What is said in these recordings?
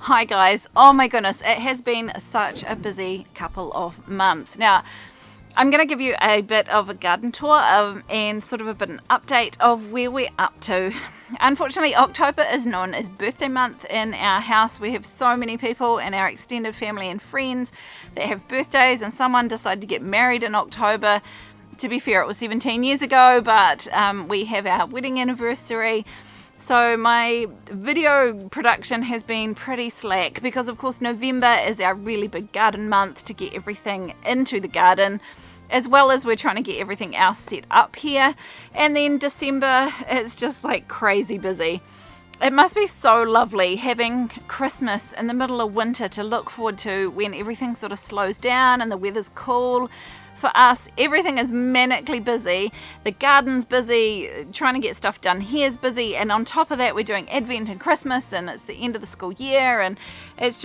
Hi guys, oh my goodness, it has been such a busy couple of months. Now, I'm going to give you a bit of a garden tour and sort of a bit of an update of where we're up to. Unfortunately, October is known as birthday month in our house. We have so many people in our extended family and friends that have birthdays, and someone decided to get married in October. To be fair, it was 17 years ago, but we have our wedding anniversary. So my video production has been pretty slack because of course November is our really big garden month to get everything into the garden, as well as we're trying to get everything else set up here. And then December, it's just like crazy busy. It must be so lovely having Christmas in the middle of winter to look forward to when everything sort of slows down and the weather's cool. For us, everything is manically busy. The garden's busy, trying to get stuff done here is busy, and on top of that we're doing Advent and Christmas, and it's the end of the school year, and it's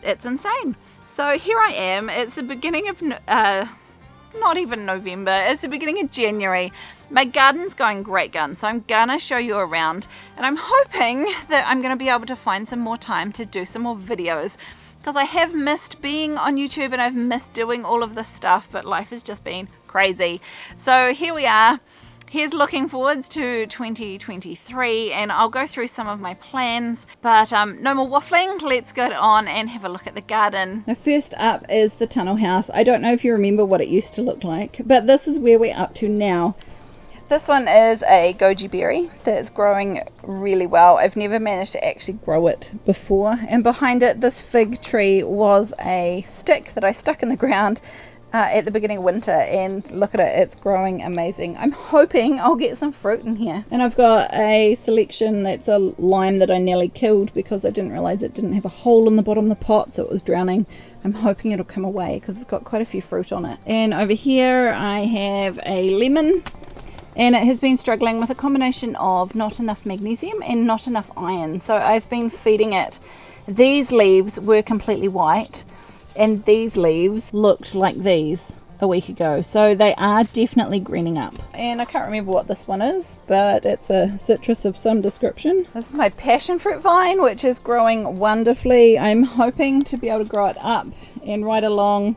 insane. So here I am, it's the beginning of not even November, it's the beginning of January. My garden's going great guns, so I'm gonna show you around, and I'm hoping that I'm gonna be able to find some more time to do some more videos, because I have missed being on YouTube and I've missed doing all of this stuff, but life has just been crazy. So here we are. Here's looking forwards to 2023, and I'll go through some of my plans, but no more waffling. Let's go on and have a look at the garden. Now, first up is the tunnel house. I don't know if you remember what it used to look like, but this is where we're up to now. This one is a goji berry that's growing really well. I've never managed to actually grow it before. And behind it, this fig tree was a stick that I stuck in the ground at the beginning of winter, and look at it, it's growing amazing. I'm hoping I'll get some fruit in here. And I've got a selection that's a lime that I nearly killed because I didn't realize it didn't have a hole in the bottom of the pot, so it was drowning. I'm hoping it'll come away because it's got quite a few fruit on it. And over here I have a lemon, and it has been struggling with a combination of not enough magnesium and not enough iron. So I've been feeding it. These leaves were completely white, and these leaves looked like these a week ago. So they are definitely greening up. And I can't remember what this one is, but it's a citrus of some description. This is my passion fruit vine, which is growing wonderfully. I'm hoping to be able to grow it up and right along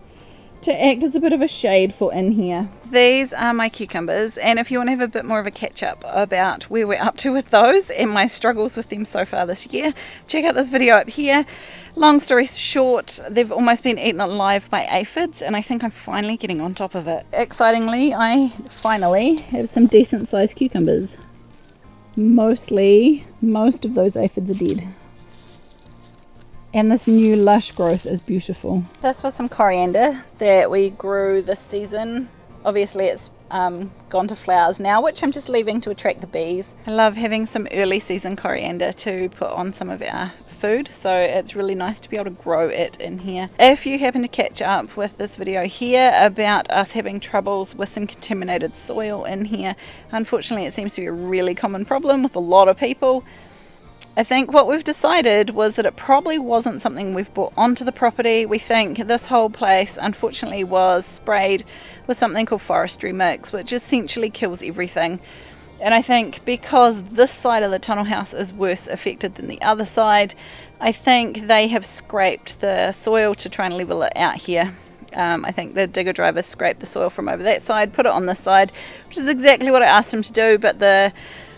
to act as a bit of a shade for in here. These are my cucumbers, and if you want to have a bit more of a catch up about where we're up to with those and my struggles with them so far this year, check out this video up here. Long story short, they've almost been eaten alive by aphids, and I think I'm finally getting on top of it. Excitingly, I finally have some decent sized cucumbers. Most of those aphids are dead. And this new lush growth is beautiful. This was some coriander that we grew this season. Obviously it's gone to flowers now, which I'm just leaving to attract the bees. I love having some early season coriander to put on some of our food, so it's really nice to be able to grow it in here. If you happen to catch up with this video here about us having troubles with some contaminated soil in here, unfortunately it seems to be a really common problem with a lot of people. I think what we've decided was that it probably wasn't something we've brought onto the property. We think this whole place unfortunately was sprayed with something called forestry mix, which essentially kills everything. And I think because this side of the tunnel house is worse affected than the other side, I think they have scraped the soil to try and level it out here. I think the digger driver scraped the soil from over that side, put it on this side, which is exactly what I asked him to do, but the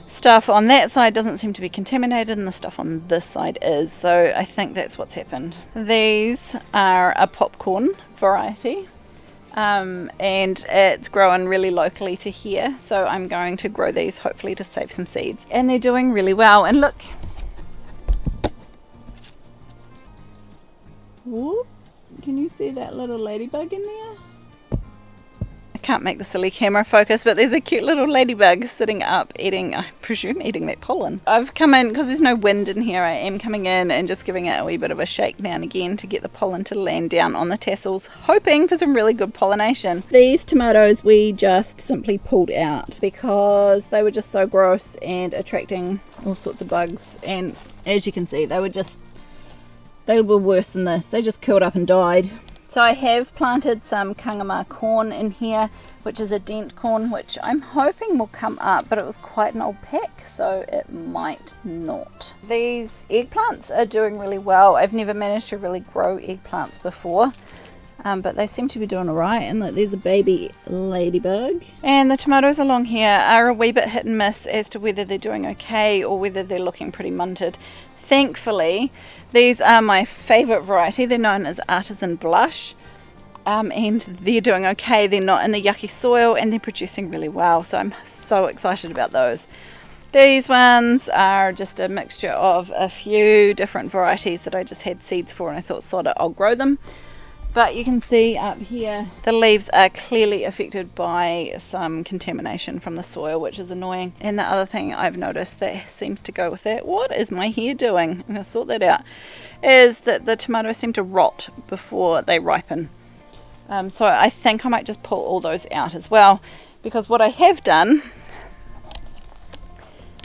stuff on that side doesn't seem to be contaminated and the stuff on this side is, so I think that's what's happened. These are a popcorn variety, and it's growing really locally to here, so I'm going to grow these hopefully to save some seeds, and they're doing really well. And look, whoop, can you see that little ladybug in there? Can't make the silly camera focus, but there's a cute little ladybug sitting up eating, I presume eating that pollen. I've come in, because there's no wind in here, I am coming in and just giving it a wee bit of a shake now and again to get the pollen to land down on the tassels, hoping for some really good pollination. These tomatoes we just simply pulled out because they were just so gross and attracting all sorts of bugs, and as you can see they were worse than this. They just curled up and died. So I have planted some kangama corn in here, which is a dent corn, which I'm hoping will come up, but it was quite an old pack, so it might not. These eggplants are doing really well. I've never managed to really grow eggplants before, but they seem to be doing alright. And look, there's a baby ladybug. And the tomatoes along here are a wee bit hit and miss as to whether they're doing okay or whether they're looking pretty munted. Thankfully, these are my favourite variety. They're known as Artisan Blush. And they're doing okay. They're not in the yucky soil and they're producing really well, so I'm so excited about those. These ones are just a mixture of a few different varieties that I just had seeds for, and I thought, sod it, I'll grow them. But you can see up here the leaves are clearly affected by some contamination from the soil, which is annoying. And the other thing I've noticed that seems to go with that, what is my hair doing? I'm going to sort that out, is that the tomatoes seem to rot before they ripen. So I think I might just pull all those out as well, because what I have done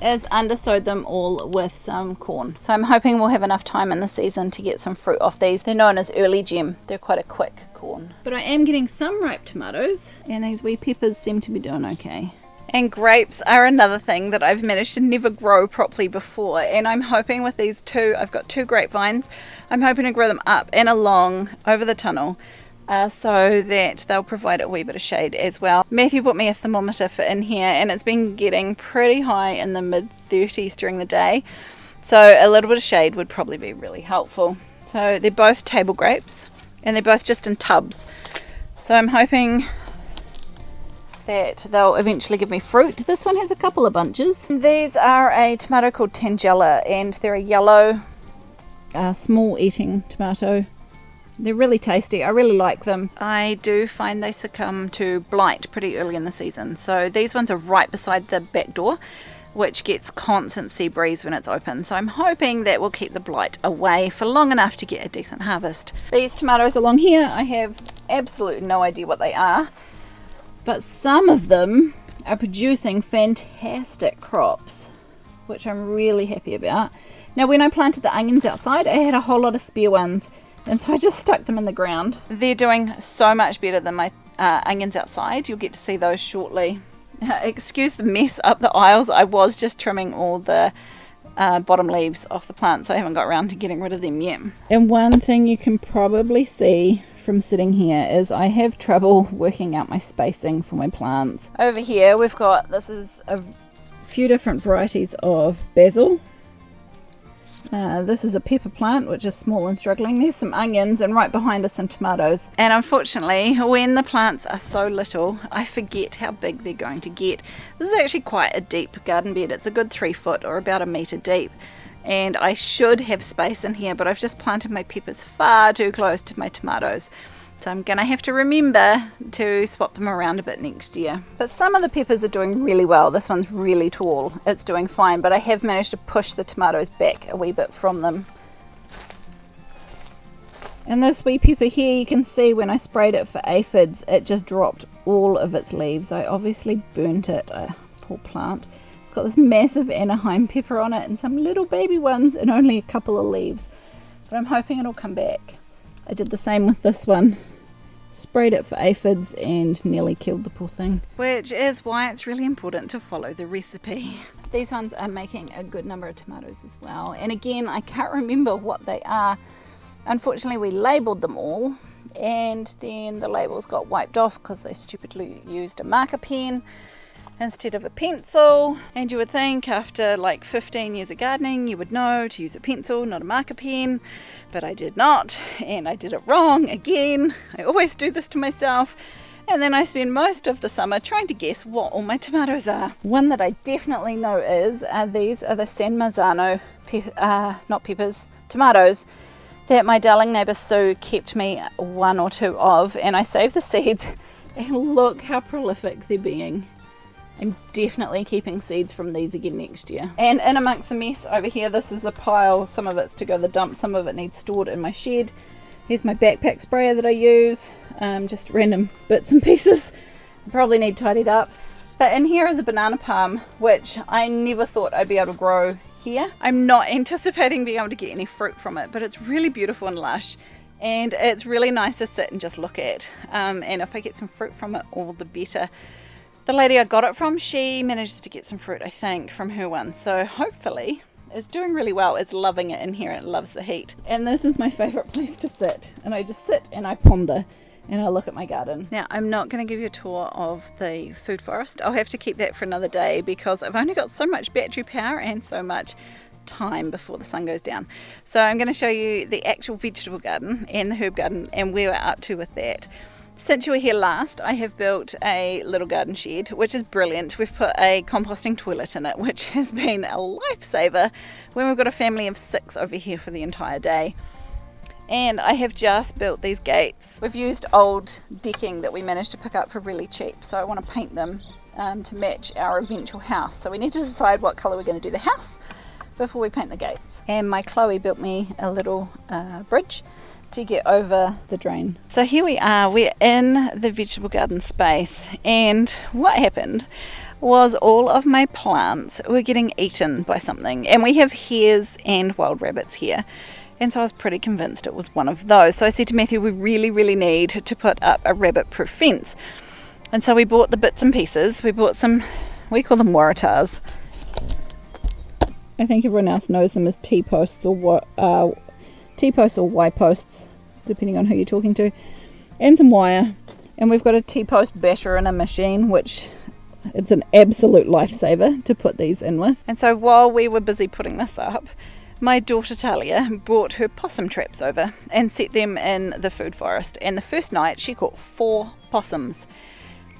is undersowed them all with some corn. So I'm hoping we'll have enough time in the season to get some fruit off these. They're known as early gem. They're quite a quick corn. But I am getting some ripe tomatoes, and these wee peppers seem to be doing okay. And grapes are another thing that I've managed to never grow properly before, and I'm hoping with these two, I've got 2 grapevines, I'm hoping to grow them up and along over the tunnel, so that they'll provide a wee bit of shade as well. Matthew bought me a thermometer for in here, and it's been getting pretty high in the mid-30s during the day, so a little bit of shade would probably be really helpful. So they're both table grapes, and they're both just in tubs, so I'm hoping that they'll eventually give me fruit. This one has a couple of bunches. These are a tomato called Tangella, and they're a yellow small eating tomato. They're really tasty. I really like them. I do find they succumb to blight pretty early in the season. So these ones are right beside the back door, which gets constant sea breeze when it's open. So I'm hoping that will keep the blight away for long enough to get a decent harvest. These tomatoes along here, I have absolutely no idea what they are, but some of them are producing fantastic crops, which I'm really happy about. Now, when I planted the onions outside, I had a whole lot of spare ones, and so I just stuck them in the ground. They're doing so much better than my onions outside. You'll get to see those shortly. Excuse the mess up the aisles. I was just trimming all the bottom leaves off the plant, so I haven't got around to getting rid of them yet. And one thing you can probably see from sitting here is I have trouble working out my spacing for my plants. Over here we've got, this is a few different varieties of basil. This is a pepper plant, which is small and struggling. There's some onions, and right behind us some tomatoes. And unfortunately, when the plants are so little, I forget how big they're going to get. This is actually quite a deep garden bed. It's a good 3 foot or about 1 metre deep. And I should have space in here, but I've just planted my peppers far too close to my tomatoes. So I'm going to have to remember to swap them around a bit next year. But some of the peppers are doing really well. This one's really tall. It's doing fine, but I have managed to push the tomatoes back a wee bit from them. And this wee pepper here, you can see when I sprayed it for aphids, it just dropped all of its leaves. I obviously burnt it. Poor plant. It's got this massive Anaheim pepper on it and some little baby ones and only a couple of leaves. But I'm hoping it'll come back. I did the same with this one. Sprayed it for aphids and nearly killed the poor thing. Which is why it's really important to follow the recipe. These ones are making a good number of tomatoes as well. And again, I can't remember what they are. Unfortunately, we labelled them all, and then the labels got wiped off because they stupidly used a marker pen instead of a pencil. And you would think after like 15 years of gardening you would know to use a pencil, not a marker pen, but I did not, and I did it wrong again. I always do this to myself, and then I spend most of the summer trying to guess what all my tomatoes are. One that I definitely know is these are the San Marzano tomatoes that my darling neighbour Sue kept me 1 or 2 of, and I saved the seeds, and look how prolific they're being. I'm definitely keeping seeds from these again next year. And in amongst the mess over here, this is a pile. Some of it's to go to the dump, some of it needs stored in my shed. Here's my backpack sprayer that I use, just random bits and pieces. I probably need tidied up. But in here is a banana palm, which I never thought I'd be able to grow here. I'm not anticipating being able to get any fruit from it, but it's really beautiful and lush. and it's really nice to sit and just look at, and if I get some fruit from it, all the better. The lady I got it from, she manages to get some fruit, I think, from her one, so hopefully it's doing really well. It's loving it in here, it loves the heat. And this is my favourite place to sit, and I just sit and I ponder and I look at my garden. Now, I'm not going to give you a tour of the food forest. I'll have to keep that for another day because I've only got so much battery power and so much time before the sun goes down. So I'm going to show you the actual vegetable garden and the herb garden and where we're up to with that. Since you were here last, I have built a little garden shed, which is brilliant. We've put a composting toilet in it, which has been a lifesaver when we've got a family of 6 over here for the entire day. And I have just built these gates. We've used old decking that we managed to pick up for really cheap, so I want to paint them to match our eventual house. So we need to decide what colour we're going to do the house before we paint the gates. And my Chloe built me a little bridge to get over the drain. So here we are, we're in the vegetable garden space, and what happened was all of my plants were getting eaten by something, and we have hares and wild rabbits here. And so I was pretty convinced it was one of those. So I said to Matthew, we really need to put up a rabbit-proof fence. And so we bought the bits and pieces. We bought some, we call them waratahs. I think everyone else knows them as T-posts or Y-posts, depending on who you're talking to. And some wire. And we've got a T-post basher in a machine, which it's an absolute lifesaver to put these in with. And so while we were busy putting this up, my daughter Talia brought her possum traps over and set them in the food forest, and the first night she caught 4 possums,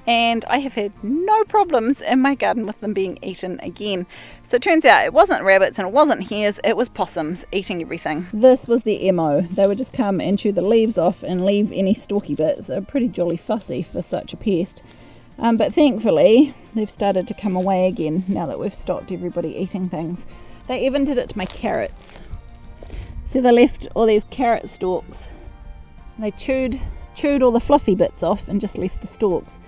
and I have had no problems in my garden with them being eaten again. So it turns out it wasn't rabbits and it wasn't hares, it was possums eating everything. This was the MO. They would just come and chew the leaves off and leave any stalky bits. They're pretty jolly fussy for such a pest. But thankfully they've started to come away again now that we've stopped everybody eating things. They even did it to my carrots. So they left all these carrot stalks. They chewed all the fluffy bits off and just left the stalks.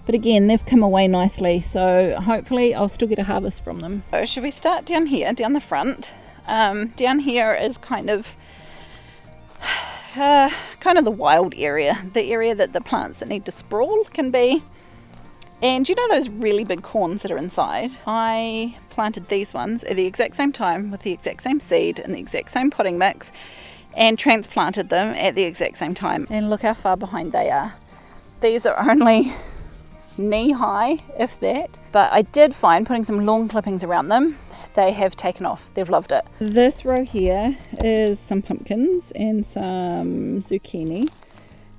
But again, they've come away nicely, so hopefully I'll still get a harvest from them. So should we start down here, down the front? Down here is kind of the wild area, the area that the plants that need to sprawl can be. And you know those really big corns that are inside? I planted these ones at the exact same time with the exact same seed and the exact same potting mix and transplanted them at the exact same time. And look how far behind they are. These are only knee high, if that. But I did find putting some lawn clippings around them, they have taken off. They've loved it. This row here is some pumpkins and some zucchini.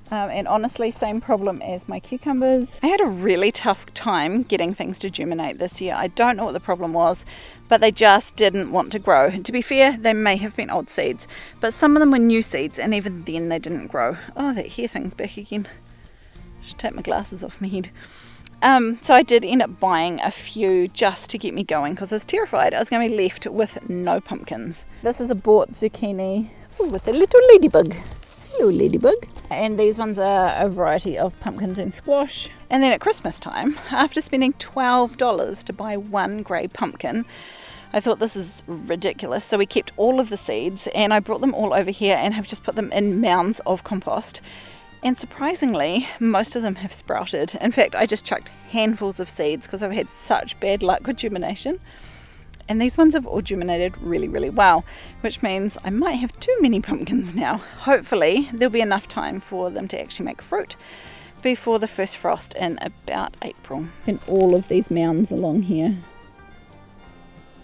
And honestly, same problem as my cucumbers. I had a really tough time getting things to germinate this year. I don't know what the problem was, but they just didn't want to grow. To be fair, they may have been old seeds, but some of them were new seeds, and even then they didn't grow. Oh, that hair thing's back again. I should take my glasses off my head. So I did end up buying a few just to get me going because I was terrified I was going to be left with no pumpkins. This is a bought zucchini with a little ladybug. Hello ladybug. And these ones are a variety of pumpkins and squash. And then at Christmas time, after spending $12 to buy one grey pumpkin, I thought this is ridiculous. So we kept all of the seeds and I brought them all over here and have just put them in mounds of compost. And surprisingly, most of them have sprouted. In fact, I just chucked handfuls of seeds because I've had such bad luck with germination. And these ones have all germinated really well, which means I might have too many pumpkins now. Hopefully there'll be enough time for them to actually make fruit before the first frost in about April. And all of these mounds along here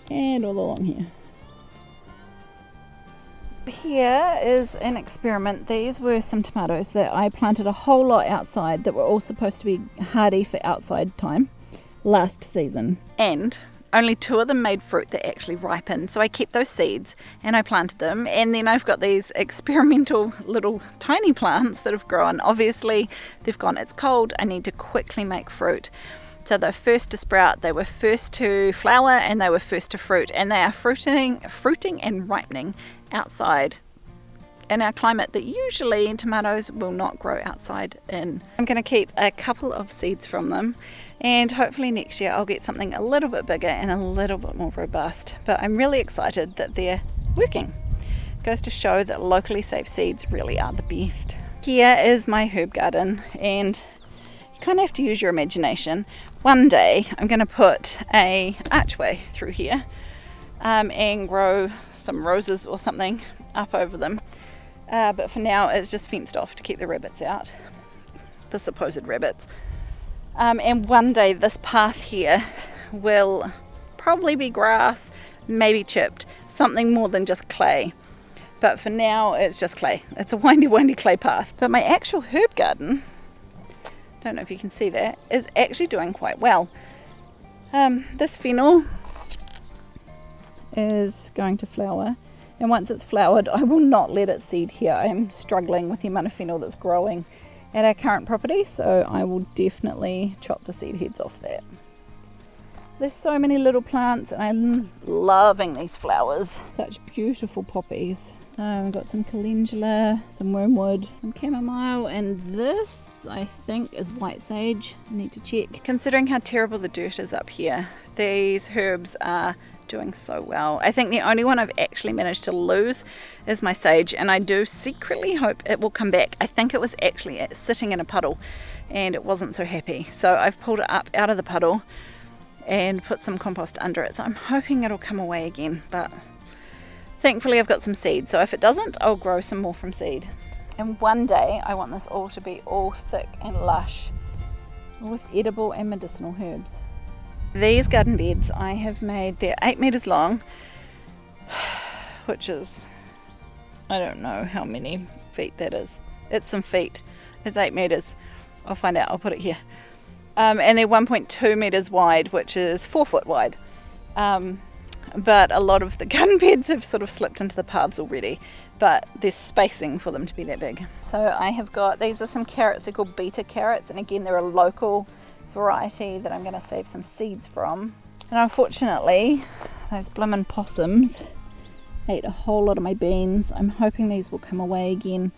and all along here. Here is an experiment. These were some tomatoes that I planted a whole lot outside that were all supposed to be hardy for outside time last season, and only 2 of them made fruit that actually ripened. So I kept those seeds and I planted them, and then I've got these experimental little tiny plants that have grown. Obviously they've gone, it's cold, I need to quickly make fruit. So they're first to sprout, they were first to flower, and they were first to fruit, and they are fruiting and ripening outside in our climate that usually tomatoes will not grow outside in. I'm going to keep a couple of seeds from them, and hopefully next year I'll get something a little bit bigger and a little bit more robust. But I'm really excited that they're working. Goes to show that locally saved seeds really are the best. Here is my herb garden, and you kind of have to use your imagination. One day I'm going to put a archway through here and grow some roses or something up over them. But for now it's just fenced off to keep the rabbits out, the supposed rabbits. And one day this path here will probably be grass, maybe chipped, something more than just clay. But for now it's just clay. It's a windy clay path. But my actual herb garden, don't know if you can see that, is actually doing quite well. This fennel is going to flower, and once it's flowered I will not let it seed here. I'm struggling with the amount of fennel that's growing at our current property, so I will definitely chop the seed heads off that. There's so many little plants and I'm loving these flowers. Such beautiful poppies. We've got some calendula, some wormwood, some chamomile, and this I think is white sage. I need to check. Considering how terrible the dirt is up here, these herbs are doing so well. I think the only one I've actually managed to lose is my sage, and I do secretly hope it will come back. I think it was actually sitting in a puddle and it wasn't so happy, so I've pulled it up out of the puddle and put some compost under it, so I'm hoping it'll come away again. But thankfully I've got some seed, so if it doesn't I'll grow some more from seed. And one day I want this all to be all thick and lush with edible and medicinal herbs. These garden beds I have made, they're 8 meters long, which is, I don't know how many feet that is. It's some feet. It's 8 meters. I'll find out, I'll put it here. And they're 1.2 meters wide, which is 4 foot wide. But a lot of the garden beds have sort of slipped into the paths already, but there's spacing for them to be that big. So I have got, these are some carrots, they're called beta carrots, and again they're a local variety that I'm going to save some seeds from. And unfortunately those bloomin' possums ate a whole lot of my beans. I'm hoping these will come away again.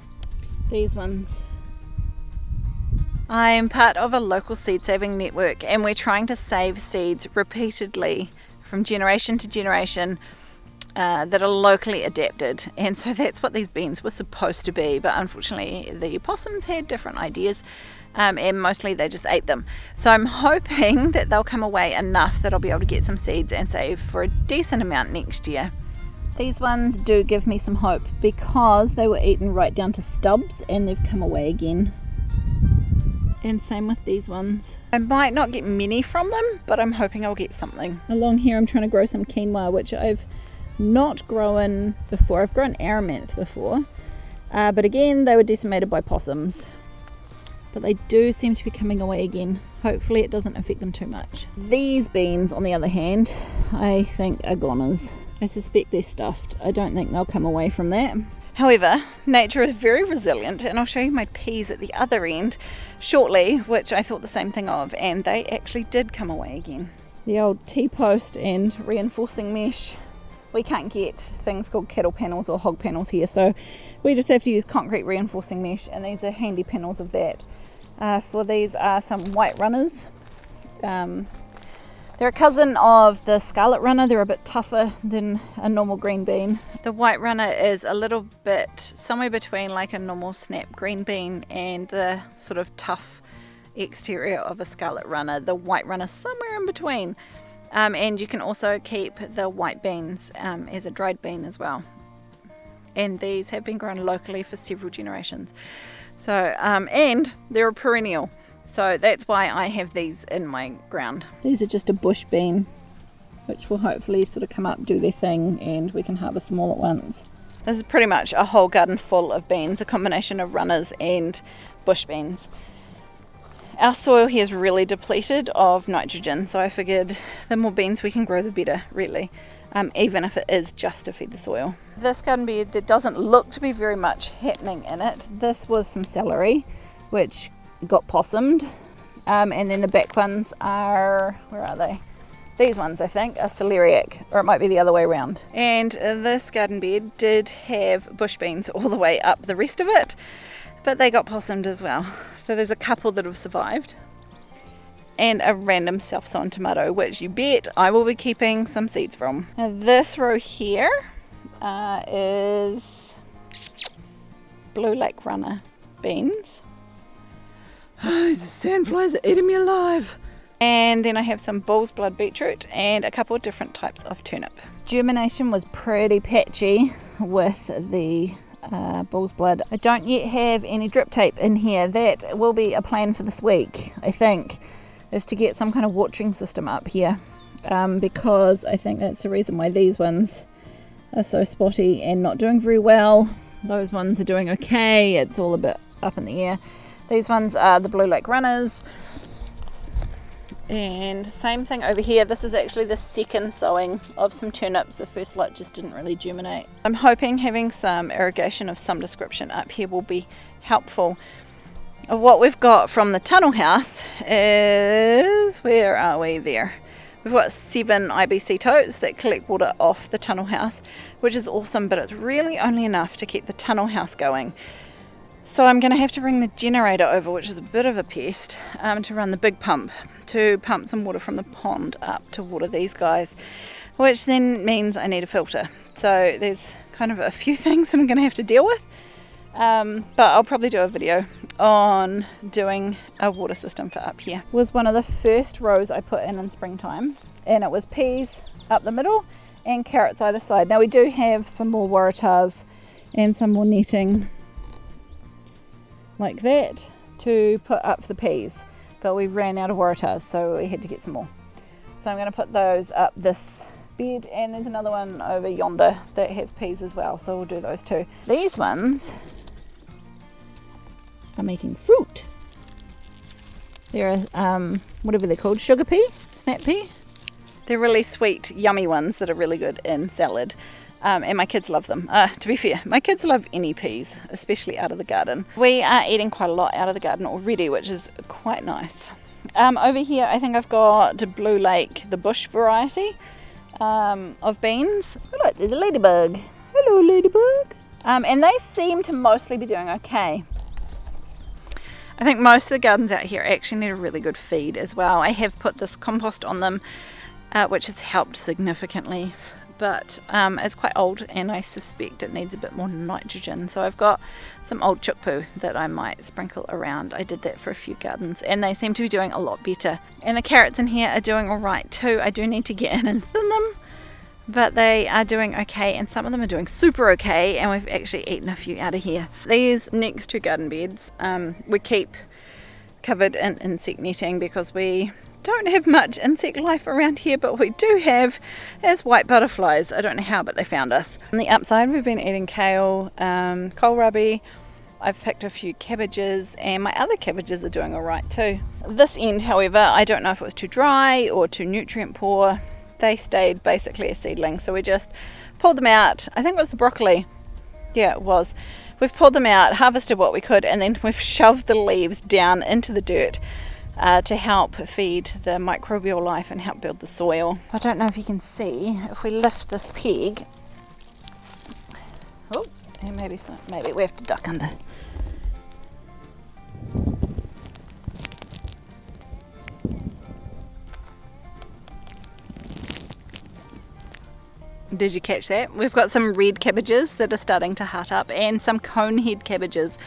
These ones. I'm part of a local seed saving network, and we're trying to save seeds repeatedly from generation to generation that are locally adapted, and so that's what these beans were supposed to be, but unfortunately the possums had different ideas, and mostly they just ate them. So I'm hoping that they'll come away enough that I'll be able to get some seeds and save for a decent amount next year. These ones do give me some hope because they were eaten right down to stubs and they've come away again. And same with these ones. I might not get many from them, but I'm hoping I'll get something. Along here I'm trying to grow some quinoa, which I've not grown before. I've grown amaranth before, but again they were decimated by possums. But they do seem to be coming away again. Hopefully it doesn't affect them too much. These beans, on the other hand, I think are goners. I suspect they're stuffed. I don't think they'll come away from that. However, nature is very resilient, and I'll show you my peas at the other end shortly, which I thought the same thing of, and they actually did come away again. The old T-post and reinforcing mesh. We can't get things called cattle panels or hog panels here, so we just have to use concrete reinforcing mesh, and these are handy panels of that. For these are some white runners. They're a cousin of the scarlet runner. They're a bit tougher than a normal green bean. The white runner is a little bit somewhere between like a normal snap green bean and the sort of tough exterior of a scarlet runner. The white runner somewhere in between. And you can also keep the white beans as a dried bean as well. And these have been grown locally for several generations. So, and they're a perennial. So that's why I have these in my ground. These are just a bush bean, which will hopefully sort of come up, do their thing, and we can harvest them all at once. This is pretty much a whole garden full of beans, a combination of runners and bush beans. Our soil here is really depleted of nitrogen, so I figured the more beans we can grow, the better, really, even if it is just to feed the soil. This garden bed, there doesn't look to be very much happening in it. This was some celery, which got possumed, and then the back ones are, where are they? These ones I think are celeriac, or it might be the other way around. And this garden bed did have bush beans all the way up the rest of it, but they got possumed as well. So there's a couple that have survived, and a random self-sown tomato, which you bet I will be keeping some seeds from. Now this row here is Blue Lake Runner beans. These sandflies are eating me alive. And then I have some bull's blood beetroot and a couple of different types of turnip. Germination was pretty patchy with the bull's blood. I don't yet have any drip tape in here. That will be a plan for this week, I think, is to get some kind of watering system up here, because I think that's the reason why these ones are so spotty and not doing very well. Those ones are doing okay. It's all a bit up in the air. These ones are the Blue Lake Runners. And same thing over here. This is actually the second sowing of some turnips. The first lot just didn't really germinate. I'm hoping having some irrigation of some description up here will be helpful. What we've got from the tunnel house is, where are we there? We've got 7 IBC totes that collect water off the tunnel house, which is awesome, but it's really only enough to keep the tunnel house going. So I'm going to have to bring the generator over, which is a bit of a pest, to run the big pump, to pump some water from the pond up to water these guys, which then means I need a filter. So there's kind of a few things that I'm going to have to deal with, but I'll probably do a video on doing a water system for up here. It was one of the first rows I put in springtime, and it was peas up the middle and carrots either side. Now we do have some more waratahs and some more netting like that to put up the peas, but we ran out of waratahs, so we had to get some more. So I'm going to put those up this bed, and there's another one over yonder that has peas as well, so we'll do those too. These ones are making fruit. They're whatever they're called, sugar pea, snap pea. They're really sweet, yummy ones that are really good in salad. And my kids love them. To be fair, my kids love any peas, especially out of the garden. We are eating quite a lot out of the garden already, which is quite nice. Over here, I think I've got Blue Lake, the bush variety of beans. Oh, look, there's a ladybug. Hello, ladybug. And they seem to mostly be doing okay. I think most of the gardens out here actually need a really good feed as well. I have put this compost on them, which has helped significantly. But it's quite old, and I suspect it needs a bit more nitrogen, so I've got some old chook poo that I might sprinkle around. I did that for a few gardens and they seem to be doing a lot better, and the carrots in here are doing alright too. I do need to get in and thin them, but they are doing okay, and some of them are doing super okay, and we've actually eaten a few out of here. These next 2 garden beds we keep covered in insect netting because we don't have much insect life around here, but we do have is white butterflies. I don't know how, but they found us. On the upside, we've been eating kale, kohlrabi. I've picked a few cabbages, and my other cabbages are doing alright too. This end, however, I don't know if it was too dry or too nutrient poor. They stayed basically a seedling, so we just pulled them out. I think it was the broccoli. Yeah, it was. We've pulled them out, harvested what we could, and then we've shoved the leaves down into the dirt to help feed the microbial life and help build the soil. I don't know if you can see, if we lift this peg, oh, and maybe we have to duck under. Did you catch that? We've got some red cabbages that are starting to hut up, and some conehead cabbages,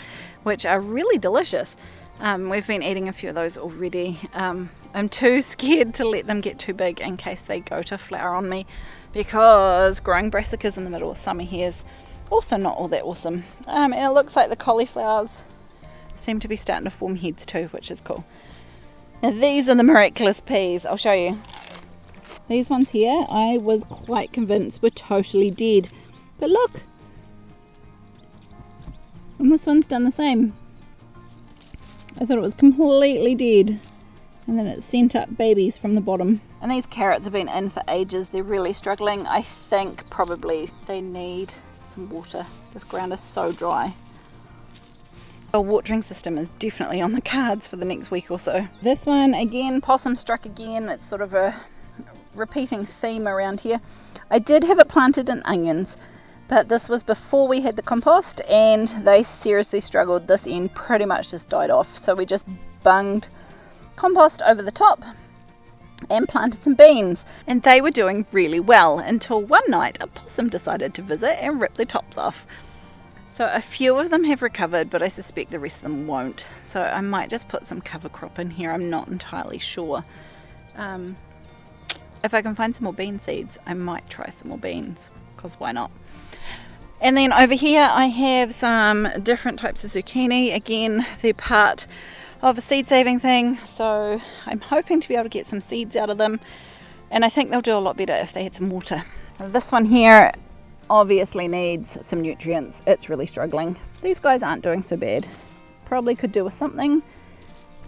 which are really delicious. We've been eating a few of those already. I'm too scared to let them get too big in case they go to flower on me, because growing brassicas in the middle of summer here is also not all that awesome. And it looks like the cauliflowers seem to be starting to form heads too, which is cool. Now these are the miraculous peas. I'll show you. These ones here, I was quite convinced were totally dead, but look, and this one's done the same. I thought it was completely dead, and then it sent up babies from the bottom. And these carrots have been in for ages. They're really struggling. I think probably they need some water. This ground is so dry. A watering system is definitely on the cards for the next week or so. This one, again, possum struck again. It's sort of a repeating theme around here. I did have it planted in onions, but this was before we had the compost, and they seriously struggled. This end pretty much just died off, so we just bunged compost over the top, and planted some beans, and they were doing really well until one night a possum decided to visit and rip their tops off. So a few of them have recovered, but I suspect the rest of them won't. So I might just put some cover crop in here. I'm not entirely sure. If I can find some more bean seeds, I might try some more beans, because why not? And then over here I have some different types of zucchini. Again, they're part of a seed saving thing, so I'm hoping to be able to get some seeds out of them, and I think they'll do a lot better if they had some water. Now, this one here obviously needs some nutrients. It's really struggling. These guys aren't doing so bad. Probably could do with something,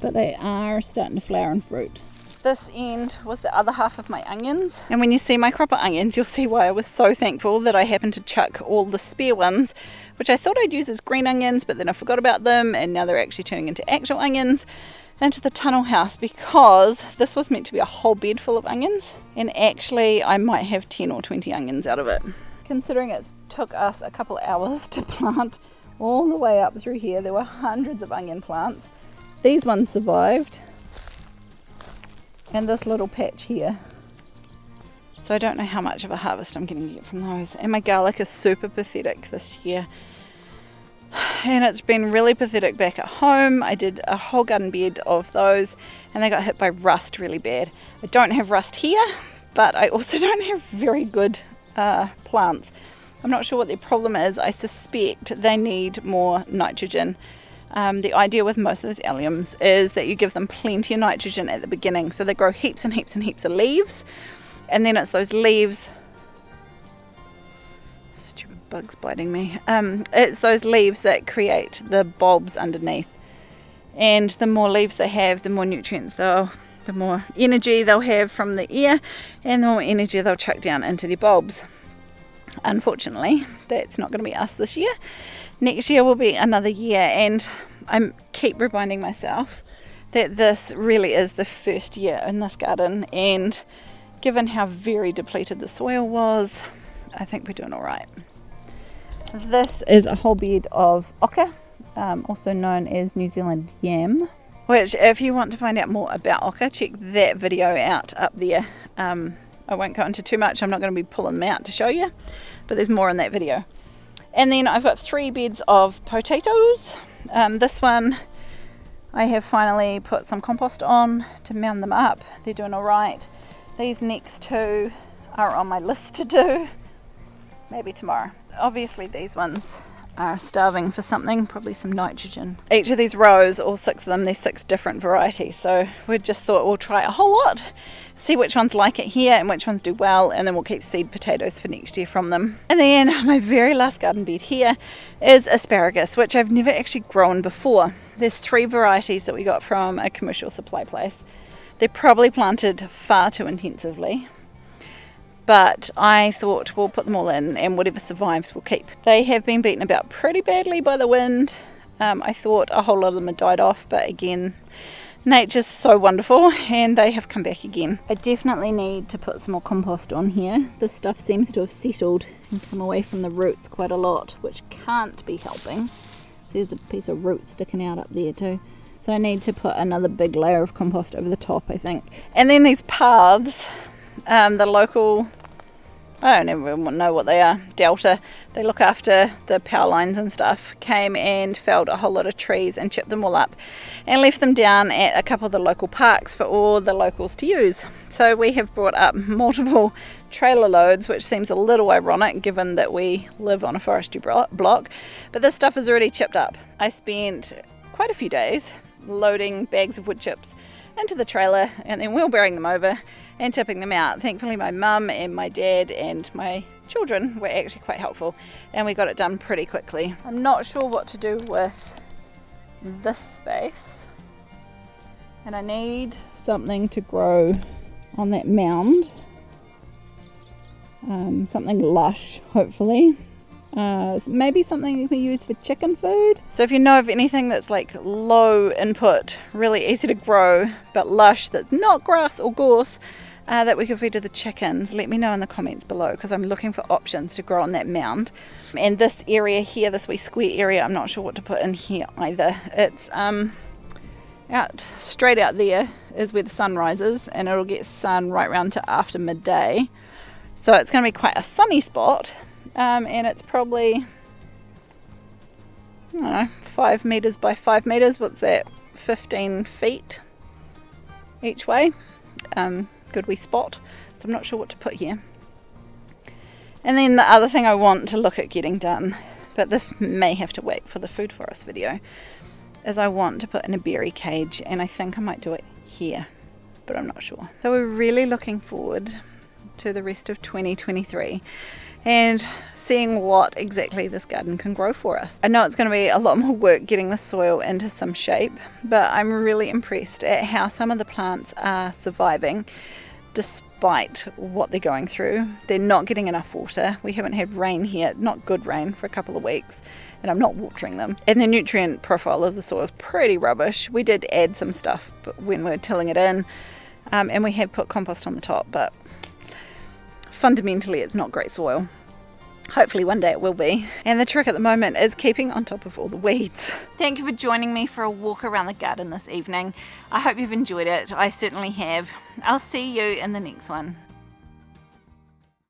but they are starting to flower and fruit. This end was the other half of my onions, and when you see my crop of onions, you'll see why I was so thankful that I happened to chuck all the spare ones, which I thought I'd use as green onions, but then I forgot about them, and now they're actually turning into actual onions, into the tunnel house, because this was meant to be a whole bed full of onions, and actually I might have 10 or 20 onions out of it. Considering it took us a couple of hours to plant all the way up through here, there were hundreds of onion plants. These ones survived, and this little patch here. So I don't know how much of a harvest I'm going to get from those. And my garlic is super pathetic this year. And it's been really pathetic back at home. I did a whole garden bed of those, and they got hit by rust really bad. I don't have rust here, but I also don't have very good plants. I'm not sure what their problem is. I suspect they need more nitrogen. The idea with most of those alliums is that you give them plenty of nitrogen at the beginning, so they grow heaps and heaps and heaps of leaves, and then it's those leaves, stupid bugs biting me, it's those leaves that create the bulbs underneath, and the more leaves they have, the more nutrients the more energy they'll have from the air, and the more energy they'll chuck down into their bulbs. Unfortunately, that's not going to be us this year. Next year will be another year, and I keep reminding myself that this really is the first year in this garden, and given how very depleted the soil was, I think we're doing all right. This is a whole bed of oca, also known as New Zealand yam, which if you want to find out more about oca, check that video out up there. I won't go into too much. I'm not going to be pulling them out to show you, but there's more in that video. And then I've got 3 beds of potatoes. This one I have finally put some compost on to mound them up. They're doing all right. These next 2 are on my list to do, maybe tomorrow. Obviously these ones are starving for something, probably some nitrogen. Each of these rows, all 6 of them, there's 6 different varieties, so we just thought we'll try a whole lot, see which ones like it here and which ones do well, and then we'll keep seed potatoes for next year from them. And then my very last garden bed here is asparagus, which I've never actually grown before. There's 3 varieties that we got from a commercial supply place. They're probably planted far too intensively, but I thought we'll put them all in, and whatever survives we'll keep. They have been beaten about pretty badly by the wind. I thought a whole lot of them had died off, but again, nature's so wonderful and they have come back again. I definitely need to put some more compost on here. This stuff seems to have settled and come away from the roots quite a lot, which can't be helping. So there's a piece of root sticking out up there too. So I need to put another big layer of compost over the top, I think. And then these paths, the local, I don't even know what they are, Delta, they look after the power lines and stuff, came and felled a whole lot of trees and chipped them all up and left them down at a couple of the local parks for all the locals to use. So we have brought up multiple trailer loads, which seems a little ironic given that we live on a forestry block, but this stuff is already chipped up. I spent quite a few days loading bags of wood chips into the trailer and then wheelbarrowing them over and tipping them out. Thankfully my mum and my dad and my children were actually quite helpful, and we got it done pretty quickly. I'm not sure what to do with this space, and I need something to grow on that mound, something lush hopefully. Maybe something we use for chicken food. So if you know of anything that's like low input, really easy to grow, but lush, that's not grass or gorse, that we could feed to the chickens, let me know in the comments below, because I'm looking for options to grow on that mound. And this area here, this wee square area, I'm not sure what to put in here either. It's straight out there is where the sun rises, and it'll get sun right round to after midday. So it's going to be quite a sunny spot, and it's probably, I don't know, 5 metres by 5 metres. What's that? 15 feet each way. Good wee spot. So I'm not sure what to put here. And then the other thing I want to look at getting done, but this may have to wait for the food forest video, is I want to put in a berry cage, and I think I might do it here, but I'm not sure. So we're really looking forward to the rest of 2023 and seeing what exactly this garden can grow for us. I know it's going to be a lot more work getting the soil into some shape, but I'm really impressed at how some of the plants are surviving despite what they're going through. They're not getting enough water. We haven't had rain here, not good rain, for a couple of weeks, and I'm not watering them. And the nutrient profile of the soil is pretty rubbish. We did add some stuff when we were tilling it in, and we have put compost on the top, but fundamentally it's not great soil. Hopefully one day it will be. And the trick at the moment is keeping on top of all the weeds. Thank you for joining me for a walk around the garden this evening. I hope you've enjoyed it. I certainly have. I'll see you in the next one.